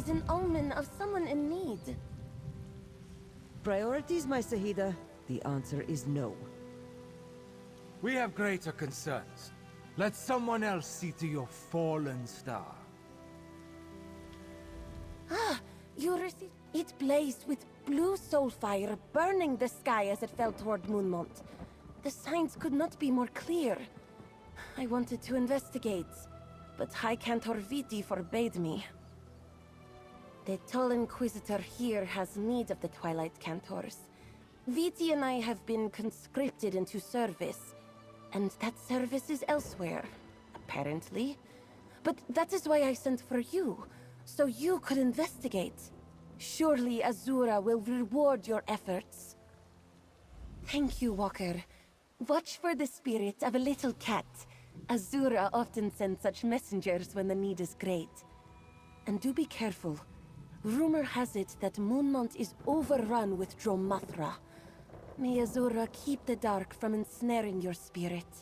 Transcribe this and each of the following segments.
is an omen of someone in need. Priorities, my Sahida? The answer is no. We have greater concerns. Let someone else see to your fallen star. Ah, you received... It blazed with blue soul fire, burning the sky as it fell toward Moonmont. The signs could not be more clear. I wanted to investigate, but High Cantor Viti forbade me. The tall Inquisitor here has need of the Twilight Cantors. Viti and I have been conscripted into service, and that service is elsewhere, apparently. But that is why I sent for you, so you could investigate. Surely Azura will reward your efforts. Thank you, Walker. Watch for the spirit of a little cat. Azura often sends such messengers when the need is great. And do be careful. Rumor has it that Moonmont is overrun with Dromathra. May Azura keep the dark from ensnaring your spirit.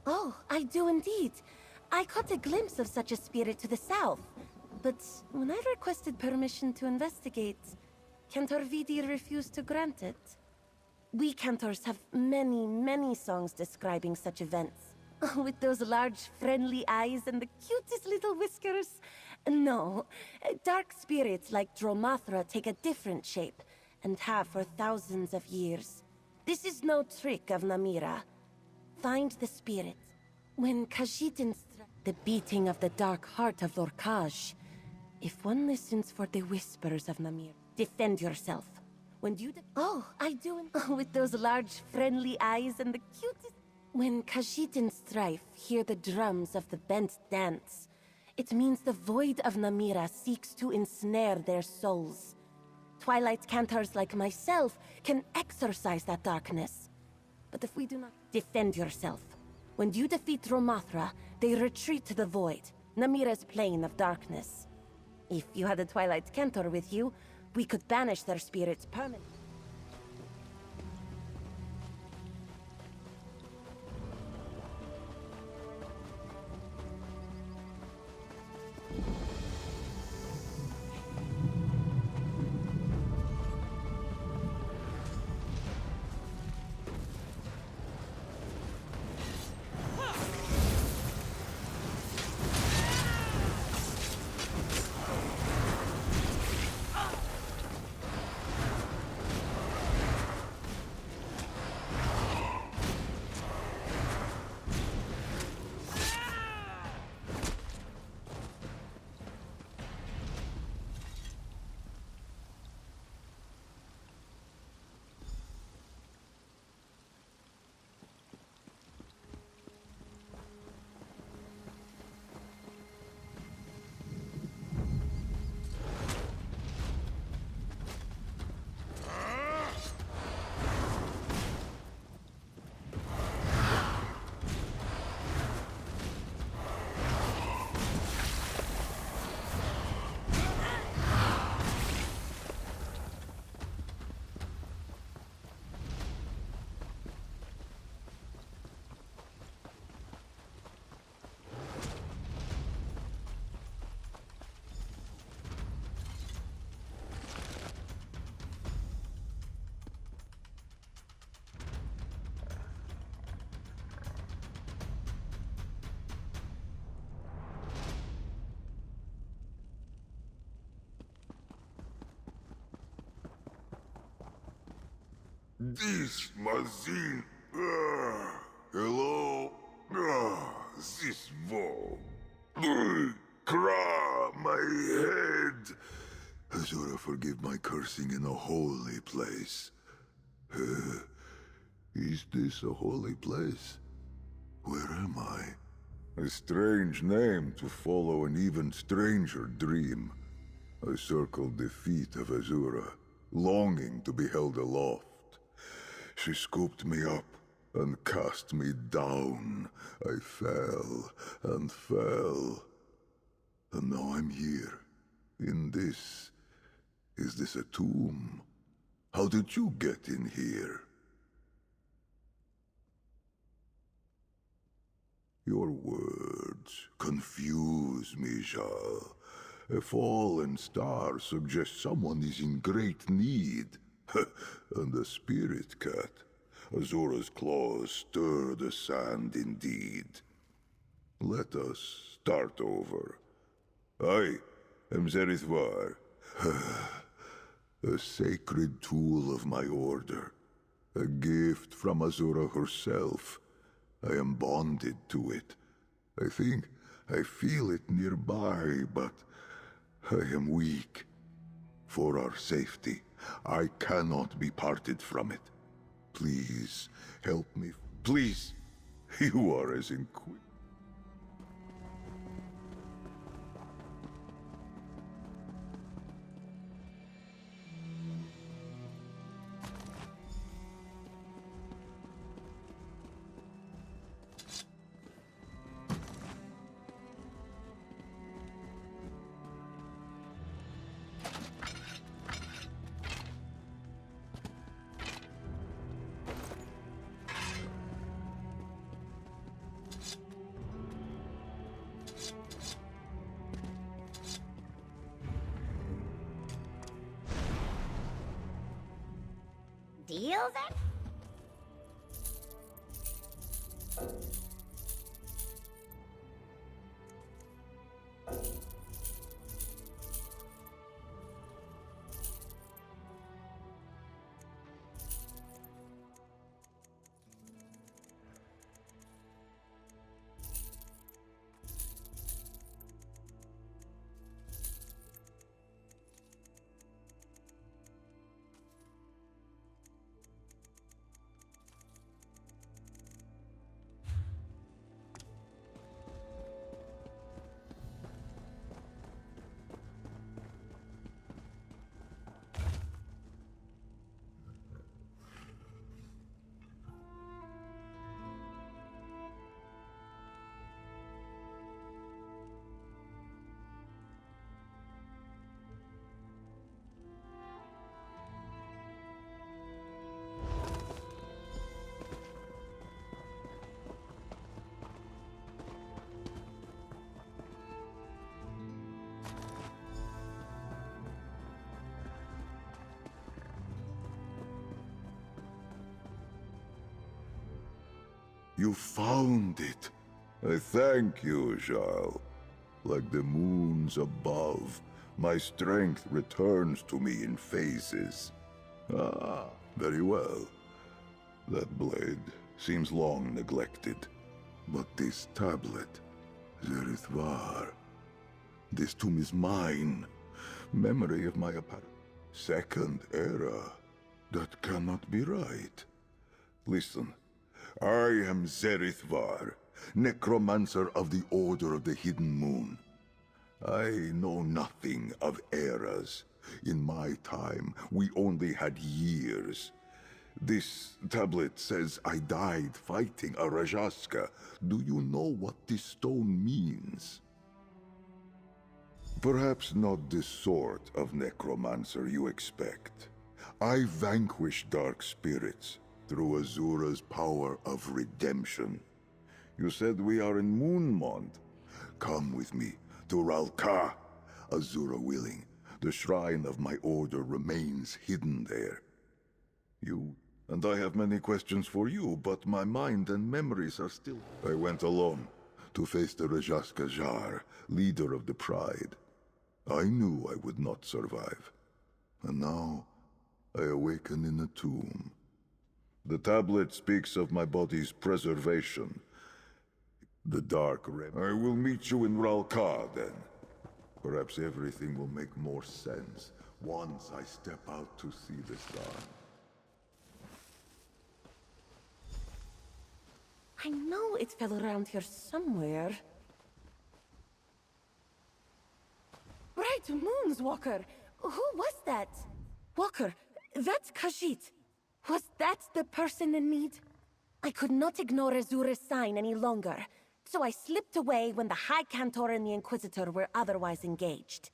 Oh, I do indeed. I caught a glimpse of such a spirit to the south. But when I requested permission to investigate, Cantor Vidi refused to grant it. We Cantors have many songs describing such events. With those large, friendly eyes and the cutest little whiskers. No, dark spirits like Dromathra take a different shape, and have for thousands of years. This is no trick of Namira. Find the spirit. When Khajiit the beating of the dark heart of Lorkaj. If one listens for the whispers of Namir, defend yourself. When you oh, I do with those large, friendly eyes and the cutest... When Khajiit and Strife hear the drums of the bent dance, it means the void of Namira seeks to ensnare their souls. Twilight Cantors like myself can exorcise that darkness. But if we do not defend yourself, when you defeat Dromathra, they retreat to the void, Namira's plane of darkness. If you had a Twilight Cantor with you, we could banish their spirits permanently. This Mazin. Hello? This wall. Kra, my head. Azura, forgive my cursing in a holy place. Is this a holy place? Where am I? A strange name to follow an even stranger dream. I circled the feet of Azura, longing to be held aloft. She scooped me up and cast me down. I fell and fell. And now I'm here, in this. Is this a tomb? How did you get in here? Your words confuse me, Jal. A fallen star suggests someone is in great need. And the spirit cat. Azura's claws stir the sand indeed. Let us start over. I am Zerithvar, a sacred tool of my order. A gift from Azura herself. I am bonded to it. I think I feel it nearby, but I am weak. For our safety, I cannot be parted from it. Please, help me. Please! You are as inquisitive. Deal then? You found it. I thank you, Jarl. Like the moons above, my strength returns to me in phases. Ah, very well. That blade seems long neglected. But this tablet, Zerithvar. This tomb is mine. Memory of my apparent second era. That cannot be right. Listen. I am Zerithvar, necromancer of the Order of the Hidden Moon. I know nothing of eras. In my time, we only had years. This tablet says I died fighting a Rajaska. Do you know what this stone means? Perhaps not the sort of necromancer you expect. I vanquish dark spirits through Azura's power of redemption. You said we are in Moonmont. Come with me to Ralka. Azura willing, the shrine of my order remains hidden there. You and I have many questions for you, but my mind and memories are still... I went alone to face the Rajaska Jar, leader of the Pride. I knew I would not survive. And now, I awaken in a tomb. The tablet speaks of my body's preservation. The Dark Rem. I will meet you in Ralka, then. Perhaps everything will make more sense once I step out to see the sun. I know it fell around here somewhere. Bright moons, Walker! Who was that? Walker, that's Khajiit. Was that the person in need? I could not ignore Azura's sign any longer, so I slipped away when the High Cantor and the Inquisitor were otherwise engaged.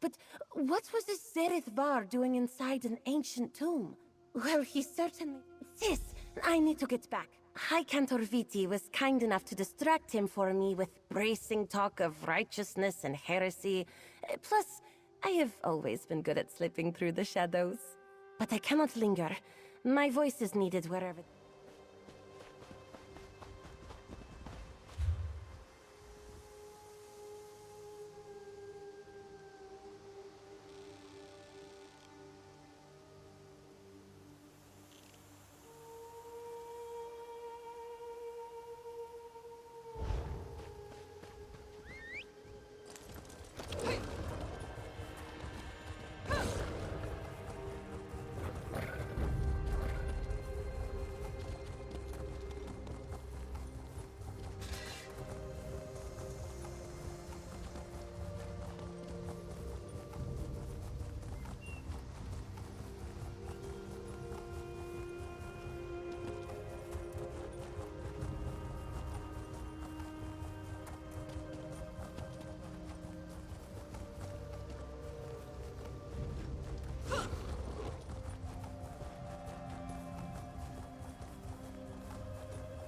But what was this Zerithvar doing inside an ancient tomb? Well, he certainly... Sis, I need to get back. High Cantor Viti was kind enough to distract him for me with bracing talk of righteousness and heresy. Plus, I have always been good at slipping through the shadows. But I cannot linger. My voice is needed wherever...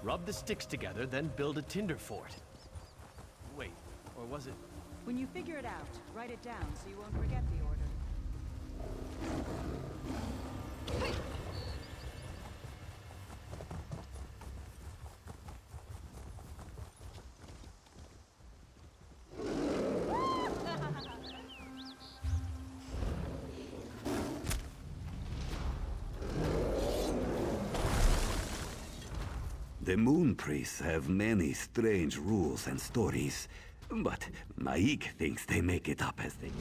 Rub the sticks together, then build a tinder fort. Wait, or was it? When you figure it out, write it down so you won't forget the order. The Moon Priests have many strange rules and stories, but Maik thinks they make it up as they...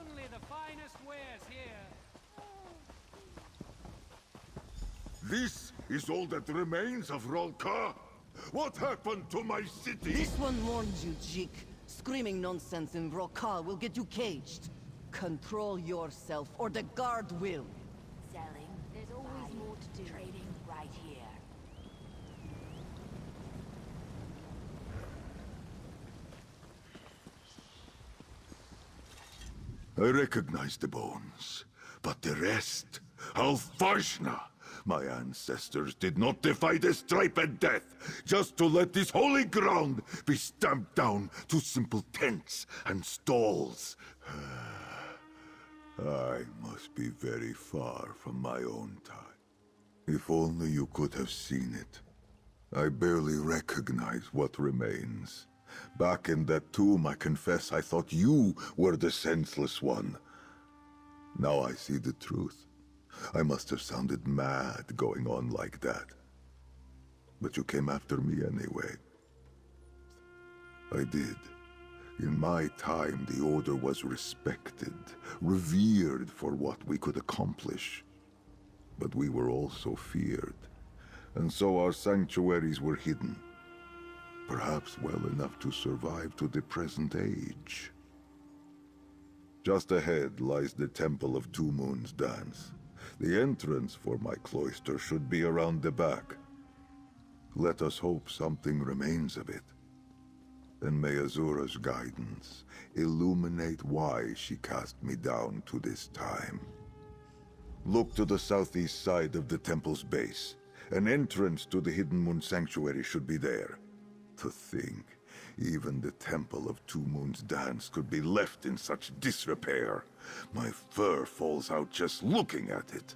Only the finest wares here. This is all that remains of Rolka? What happened to my city? This one warns you, Jik. Screaming nonsense in Rokal will get you caged. Control yourself, or the guard will. Selling. There's always more to do. Trading right here. I recognize the bones, but the rest, Alfashna! My ancestors did not defy the striped death, just to let this holy ground be stamped down to simple tents and stalls. I must be very far from my own time. If only you could have seen it. I barely recognize what remains. Back in that tomb, I confess I thought you were the senseless one. Now I see the truth. I must have sounded mad going on like that. But you came after me anyway. I did. In my time, the Order was respected, revered for what we could accomplish. But we were also feared, and so our sanctuaries were hidden. perhaps well enough to survive to the present age. Just ahead lies the Temple of Two Moons Dance. The entrance for my cloister should be around the back. Let us hope something remains of it. And may Azura's guidance illuminate why she cast me down to this time. Look to the southeast side of the temple's base. An entrance to the Hidden Moon Sanctuary should be there. To think, even the Temple of Two Moons Dance could be left in such disrepair. My fur falls out just looking at it.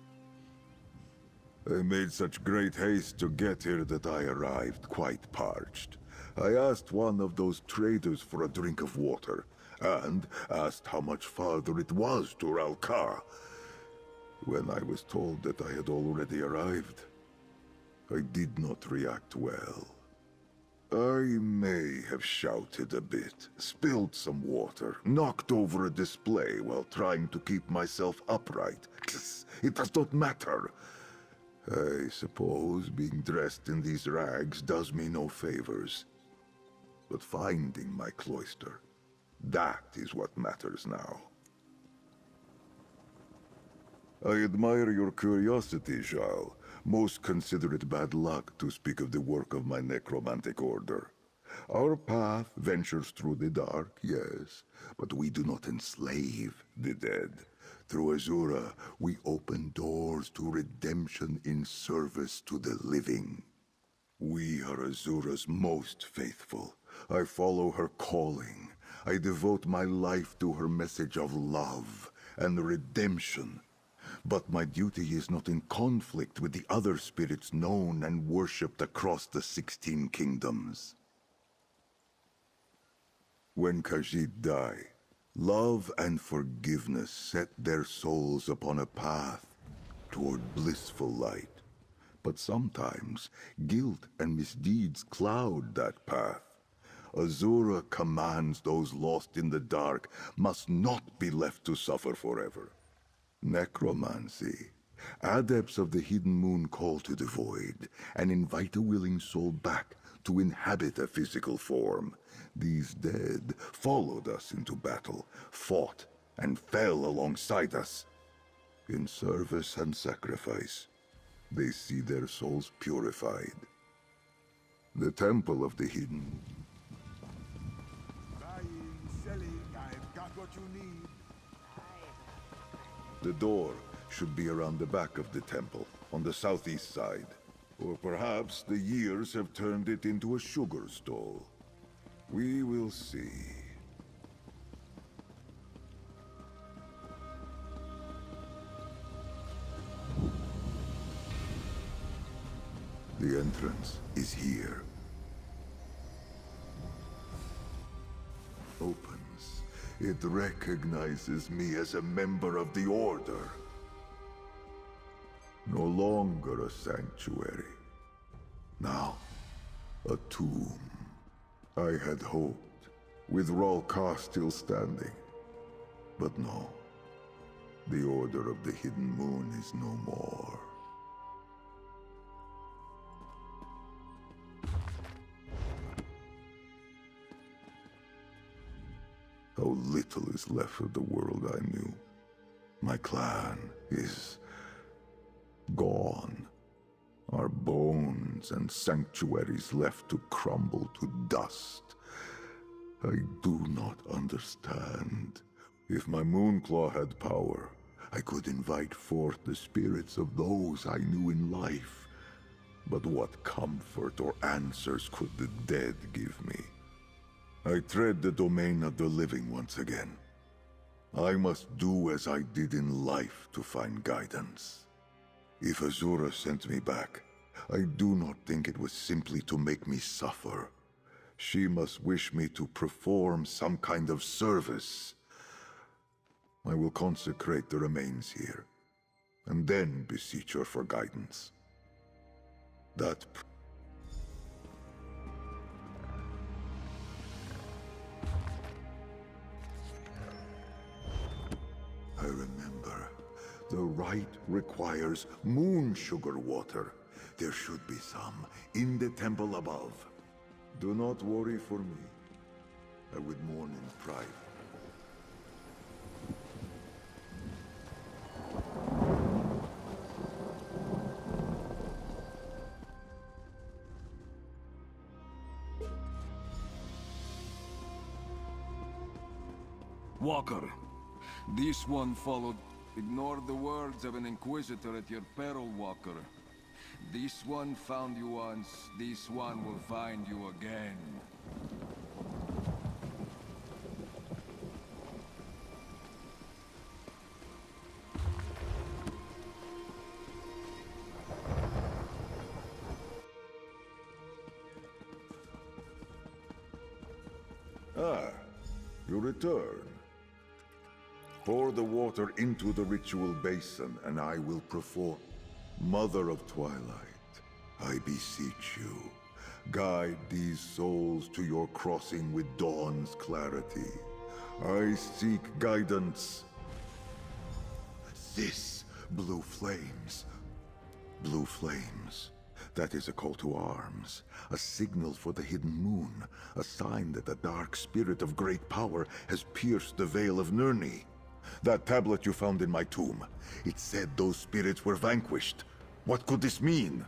I made such great haste to get here that I arrived quite parched. I asked one of those traders for a drink of water, and asked how much farther it was to Ralkar. When I was told that I had already arrived, I did not react well. I may have shouted a bit, spilled some water, knocked over a display while trying to keep myself upright. It does not matter. I suppose being dressed in these rags does me no favors. But finding my cloister, that is what matters now. I admire your curiosity, Jarl. Most consider it bad luck to speak of the work of my necromantic order. Our path ventures through the dark, yes, but we do not enslave the dead. Through Azura, we open doors to redemption in service to the living. We are Azura's most faithful. I follow her calling. I devote my life to her message of love and redemption. But my duty is not in conflict with the other spirits known and worshipped across the 16 kingdoms. When Khajiit die, love and forgiveness set their souls upon a path toward blissful light. But sometimes, guilt and misdeeds cloud that path. Azura commands those lost in the dark must not be left to suffer forever. Necromancy. Adepts of the Hidden Moon call to the void and invite a willing soul back to inhabit a physical form. These dead followed us into battle, fought, and fell alongside us. In service and sacrifice, they see their souls purified. The Temple of the Hidden. Buying, selling, I've got what you need. The door should be around the back of the temple, on the southeast side. Or perhaps the years have turned it into a sugar stall. We will see. The entrance is here. Opens. It recognizes me as a member of the Order. No longer a sanctuary. Now, a tomb. I had hoped, with Ralkar still standing. But no. The Order of the Hidden Moon is no more. How little is left of the world I knew. My clan is gone. Our bones and sanctuaries left to crumble to dust. I do not understand. If my Moonclaw had power, I could invite forth the spirits of those I knew in life. But what comfort or answers could the dead give me? I tread the domain of the living once again. I must do as I did in life to find guidance. If Azura sent me back, I do not think it was simply to make me suffer. She must wish me to perform some kind of service. I will consecrate the remains here, and then beseech her for guidance. That I remember. The rite requires moon sugar water. There should be some in the temple above. Do not worry for me. I would mourn in pride. Walker, this one followed. Ignore the words of an Inquisitor at your peril, Walker. This one found you once, this one will find you again. Ah, you return. Pour the water into the ritual basin, and I will perform. Mother of Twilight, I beseech you, guide these souls to your crossing with dawn's clarity. I seek guidance. This blue flames. Blue flames. That is a call to arms, a signal for the hidden moon, a sign that the dark spirit of great power has pierced the veil of Nirni. That tablet you found in my tomb, it said those spirits were vanquished. What could this mean?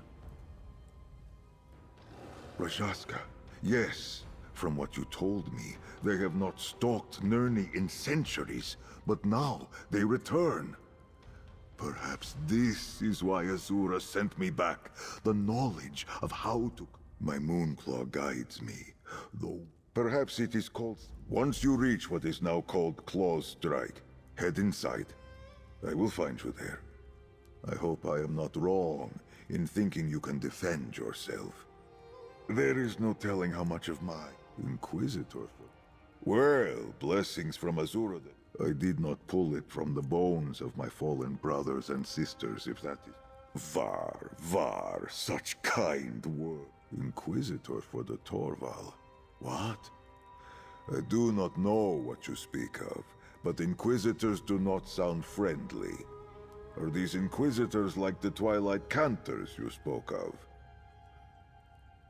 Rajaska, yes. From what you told me, they have not stalked Nirni in centuries, but now they return. Perhaps this is why Azura sent me back, the knowledge of how to... My Moonclaw guides me, though perhaps it is called... Once you reach what is now called Claw's Strike, head inside. I will find you there. I hope I am not wrong in thinking you can defend yourself. There is no telling how much of my Inquisitor... Well, blessings from Azura then. I did not pull it from the bones of my fallen brothers and sisters, if that is... Var, such kind word. Inquisitor for the Torval. What? I do not know what you speak of, but Inquisitors do not sound friendly. Are these Inquisitors like the Twilight Cantors you spoke of?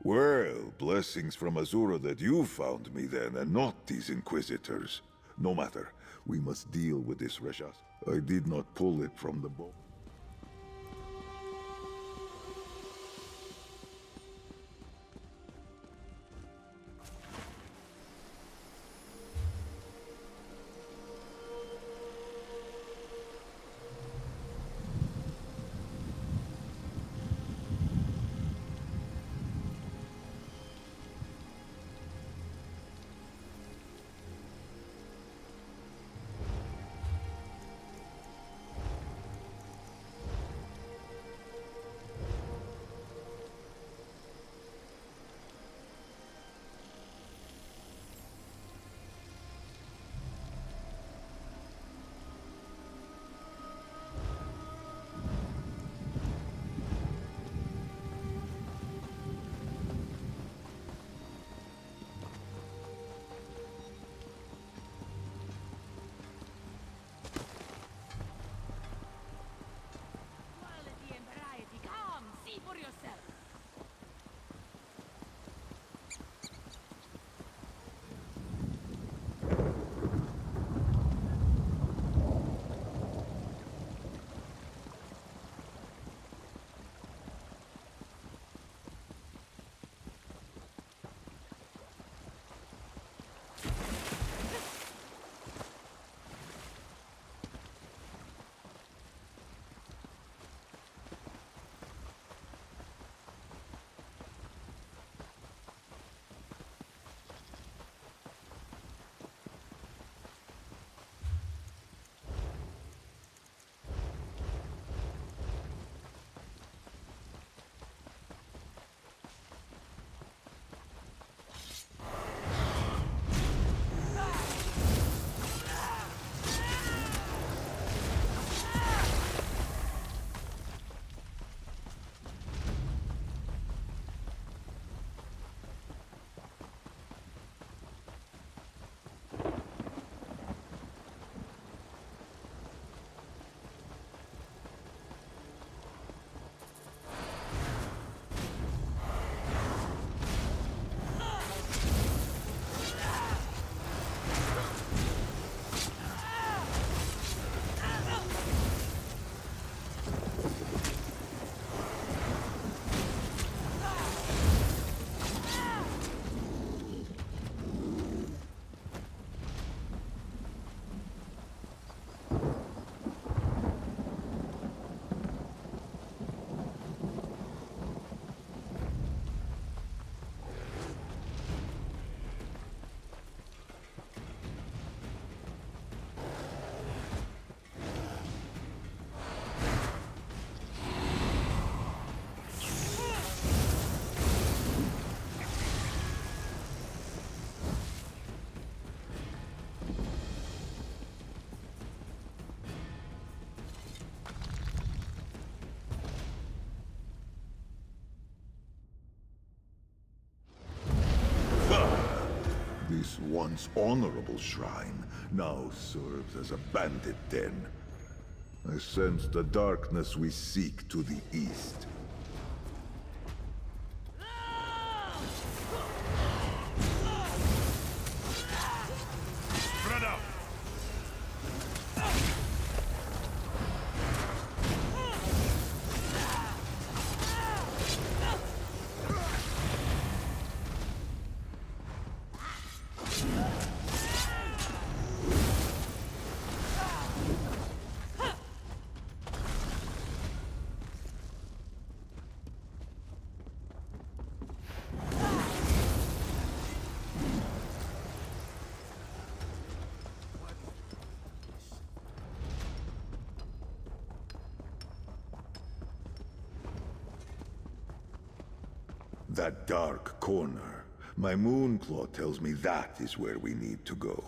Well, blessings from Azura that you found me then, and not these Inquisitors. No matter, we must deal with this Reshas. I did not pull it from the bow. This once honorable shrine now serves as a bandit den. I sense the darkness we seek to the east. Spread out! That dark corner. My Moonclaw tells me that is where we need to go.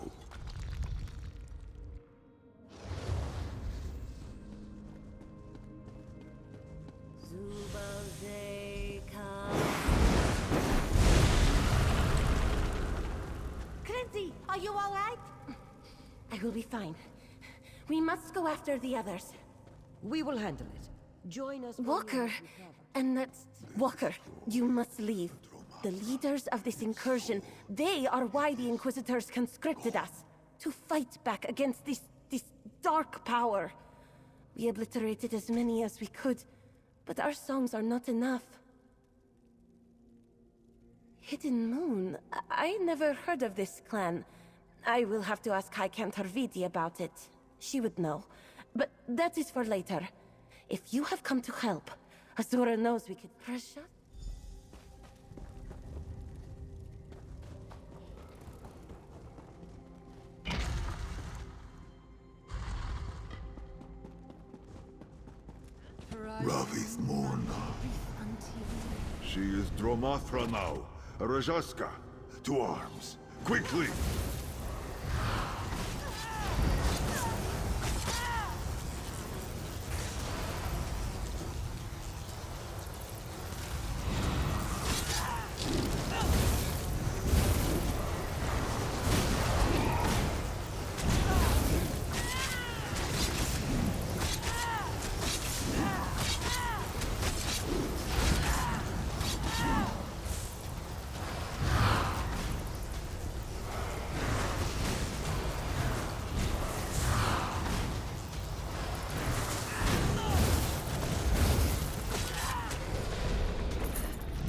Clancy, are you all right? I will be fine. We must go after the others. We will handle it. Join us. Walker, and that's... Walker, you must leave. The leaders of this incursion, they are why the Inquisitors conscripted us. To fight back against this dark power. We obliterated as many as we could, but our songs are not enough. Hidden Moon? I never heard of this clan. I will have to ask High Cantor Viti about it. She would know. But that is for later. If you have come to help, Azura knows we could... Rasha? Ravith Morna. She is Dromathra now. A Rajaska. To arms. Quickly!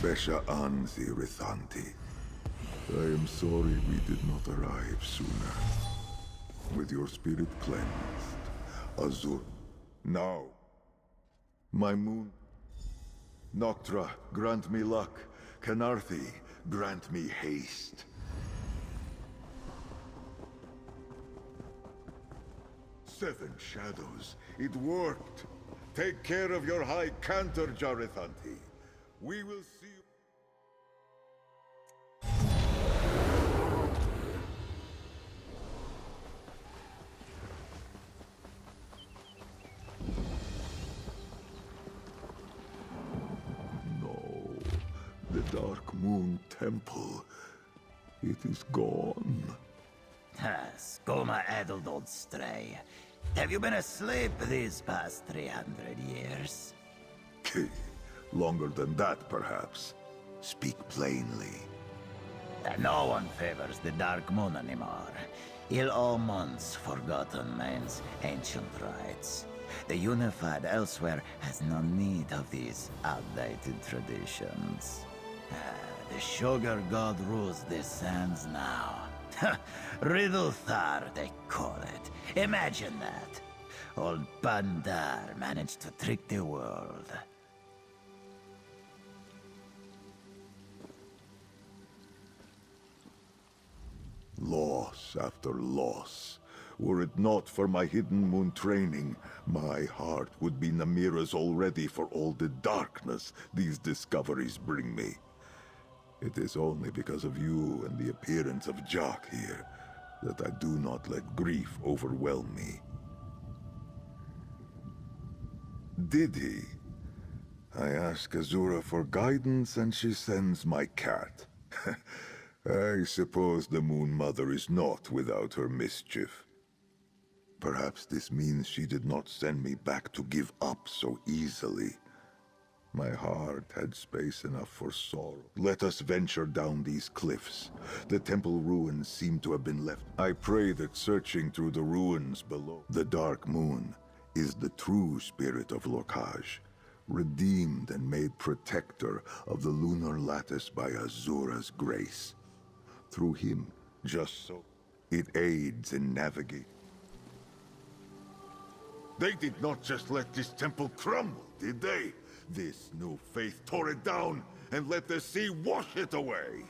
Besha Anzi Rithanti. I am sorry we did not arrive sooner. With your spirit cleansed, Azur. Now, my moon. Noctra, grant me luck. Canarthi, grant me haste. Seven shadows. It worked. Take care of your high cantor, Jarithanti. We will see you. No, the Dark Moon Temple. It is gone. Skoma addled old stray. Have you been asleep these past 300 years? Longer than that, perhaps. Speak plainly. No one favors the Dark Moon anymore. Il Omon's forgotten man's ancient rites. The Unified elsewhere has no need of these outdated traditions. The Sugar God rules the sands now. Riddlethar, they call it. Imagine that. Old Bandar managed to trick the world. Loss after loss. Were it not for my Hidden Moon training, my heart would be Namira's already for all the darkness these discoveries bring me. It is only because of you and the appearance of Jock here that I do not let grief overwhelm me. Did he? I ask Azura for guidance and she sends my cat. I suppose the Moon Mother is not without her mischief. Perhaps this means she did not send me back to give up so easily. My heart had space enough for sorrow. Let us venture down these cliffs. The temple ruins seem to have been left. I pray that searching through the ruins below, the Dark Moon is the true spirit of Locage, redeemed and made protector of the lunar lattice by Azura's grace. Through him, just so, it aids in navigating. They did not just let this temple crumble, did they? This new faith tore it down and let the sea wash it away.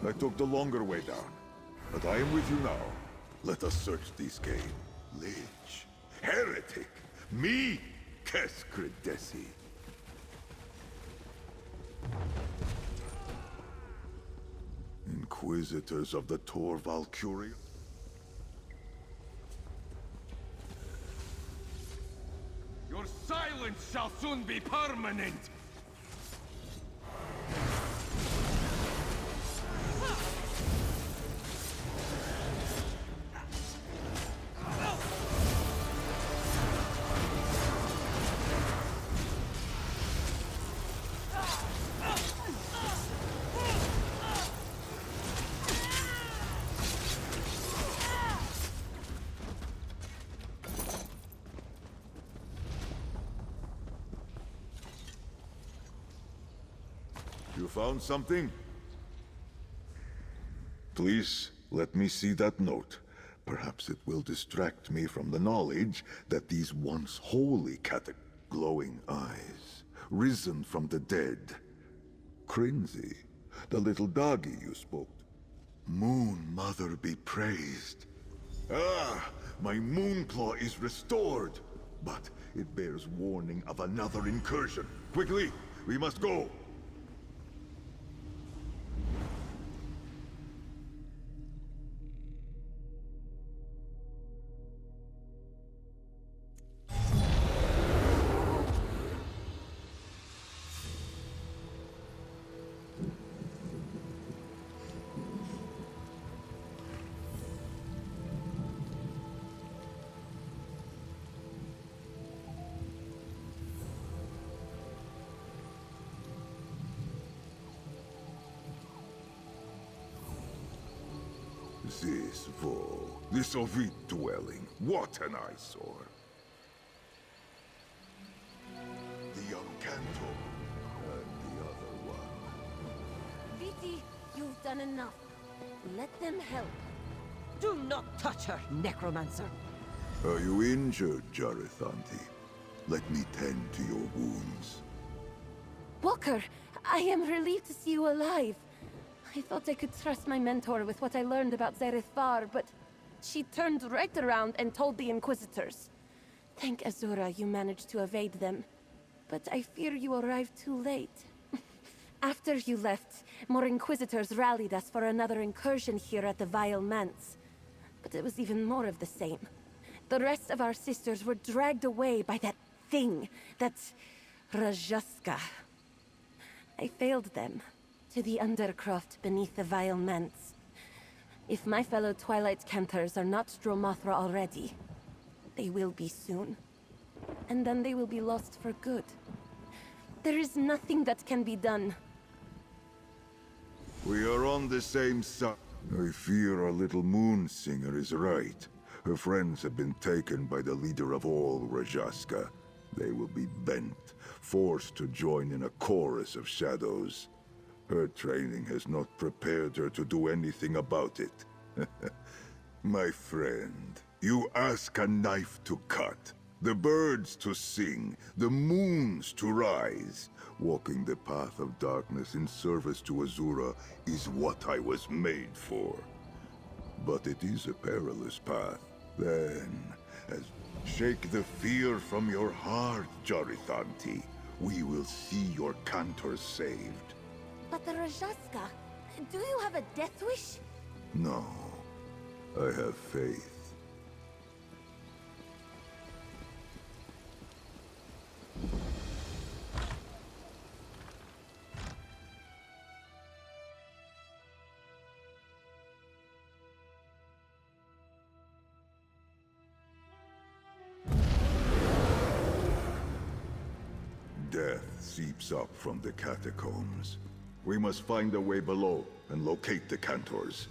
I took the longer way down, but I am with you now. Let us search these caves. Lich. Heretic! Me? Keskredesi. Inquisitors of the Tor Valkyria? Your silence shall soon be permanent! You found something? Please, let me see that note. Perhaps it will distract me from the knowledge that these once holy glowing eyes, risen from the dead. Crinzy, the little doggy you spoke to. Moon Mother be praised. Ah, my Moonclaw is restored. But it bears warning of another incursion. Quickly, we must go. This Ovid dwelling, what an eyesore. The young Canto, and the other one. Viti, you've done enough. Let them help. Do not touch her, necromancer. Are you injured, Jarithanti? Let me tend to your wounds. Walker, I am relieved to see you alive. I thought I could trust my mentor with what I learned about Zerithvar, but she turned right around and told the Inquisitors. Thank Azura you managed to evade them. But I fear you arrived too late. After you left, more Inquisitors rallied us for another incursion here at the Vile Manse. But it was even more of the same. The rest of our sisters were dragged away by that thing, that Rajaska. I failed them, to the Undercroft beneath the Vile Manse. If my fellow Twilight Cantors are not Dromothra already, they will be soon. And then they will be lost for good. There is nothing that can be done. We are on the same side. I fear our little moon singer is right. Her friends have been taken by the leader of all Rajaska. They will be bent, forced to join in a chorus of shadows. Her training has not prepared her to do anything about it. My friend, you ask a knife to cut, the birds to sing, the moons to rise. Walking the path of darkness in service to Azura is what I was made for. But it is a perilous path. Then, as shake the fear from your heart, Jarithanti. we will see your cantors saved. But the Rajaska, do you have a death wish? No, I have faith. Death seeps up from the catacombs. We must find a way below and locate the cantors.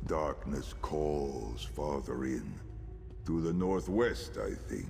Darkness calls farther in. To the northwest, I think.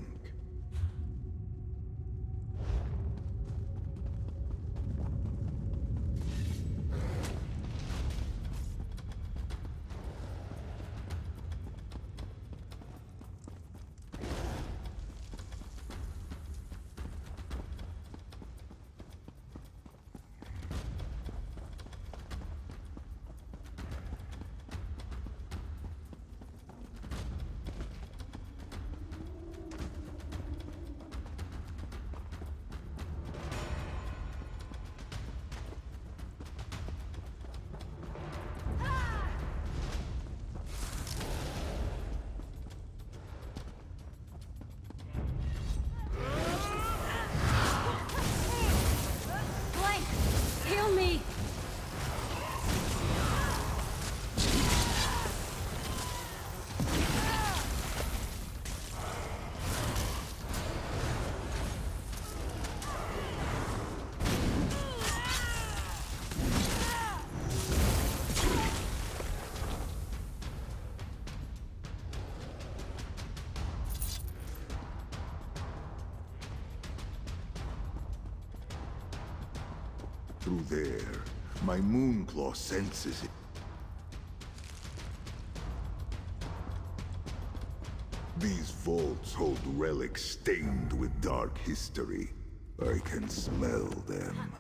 Heal me! Through there, my Moonclaw senses it. These vaults hold relics stained with dark history. I can smell them.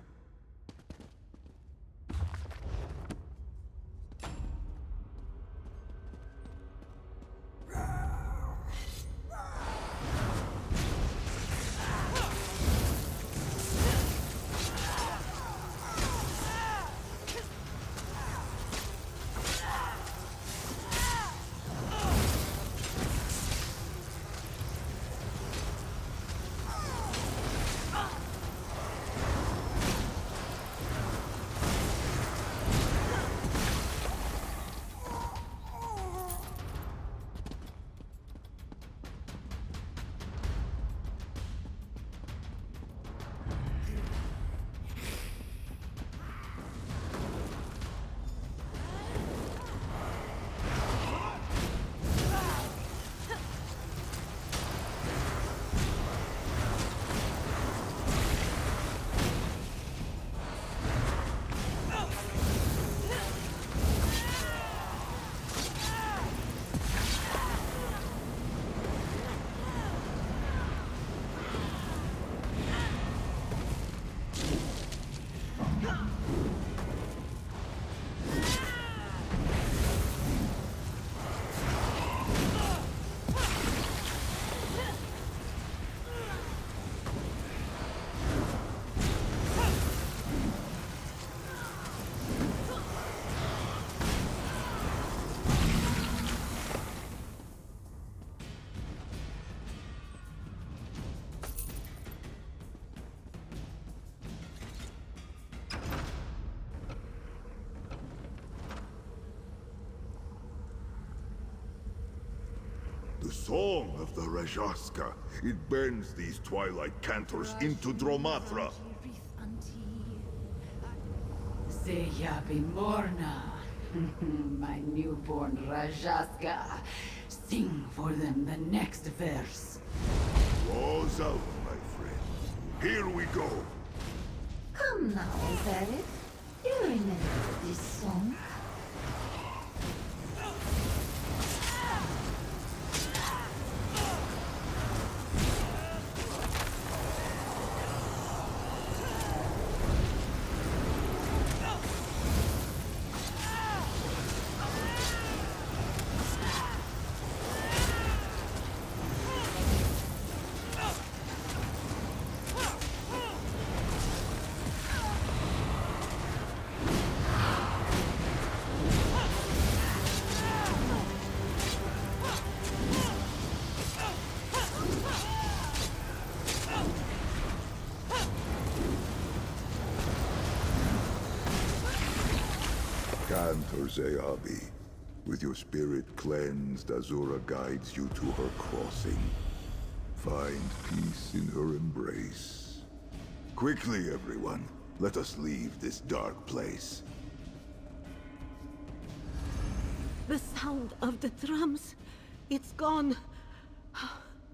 The song of the Rajaska. It bends these twilight cantors into Dromathra. Morna, my newborn Rajaska. Sing for them the next verse. Claws out, my friend. Here we go. Come now, Varys. You remember this song? her Zeabi. With your spirit cleansed, Azura guides you to her crossing. Find peace in her embrace. Quickly, everyone. Let us leave this dark place. The sound of the drums. It's gone.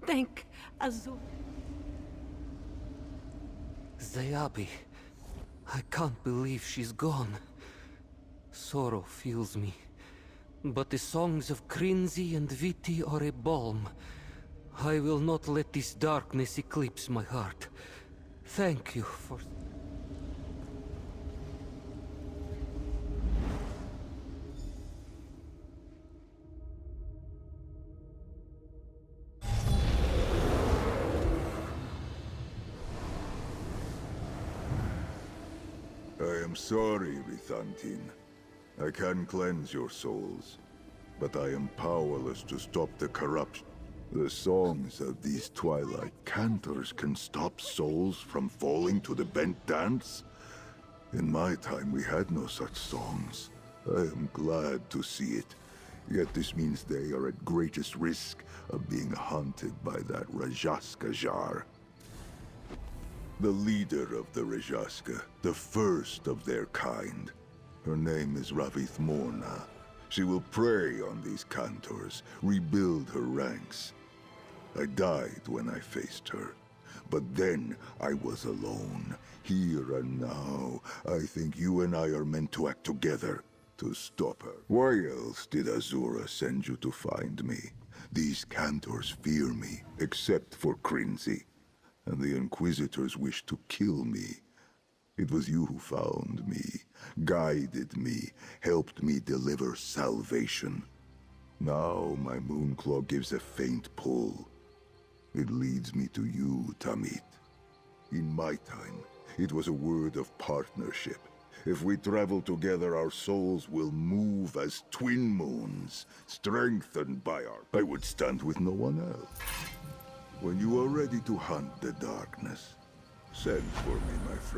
Thank Azur. Zeabi. I can't believe she's gone. Sorrow fills me. But the songs of Krinzi and Viti are a balm. I will not let this darkness eclipse my heart. Thank you for... I am sorry, Rithantin. I can cleanse your souls, but I am powerless to stop the corruption. The songs of these twilight cantors can stop souls from falling to the bent dance? In my time, we had no such songs. I am glad to see it. Yet this means they are at greatest risk of being haunted by that Rajaska jar. The leader of the Rajaska, the first of their kind. Her name is Ravith Morna. She will prey on these cantors, rebuild her ranks. I died when I faced her. But then I was alone. Here and now, I think you and I are meant to act together to stop her. Why else did Azura send you to find me? These cantors fear me, except for Krinzi. And the Inquisitors wish to kill me. It was you who found me, guided me, helped me deliver salvation. Now my Moonclaw gives a faint pull. It leads me to you, Tamit. In my time, it was a word of partnership. If we travel together, our souls will move as twin moons, strengthened by our... I would stand with no one else. When you are ready to hunt the darkness, send for me, my friend.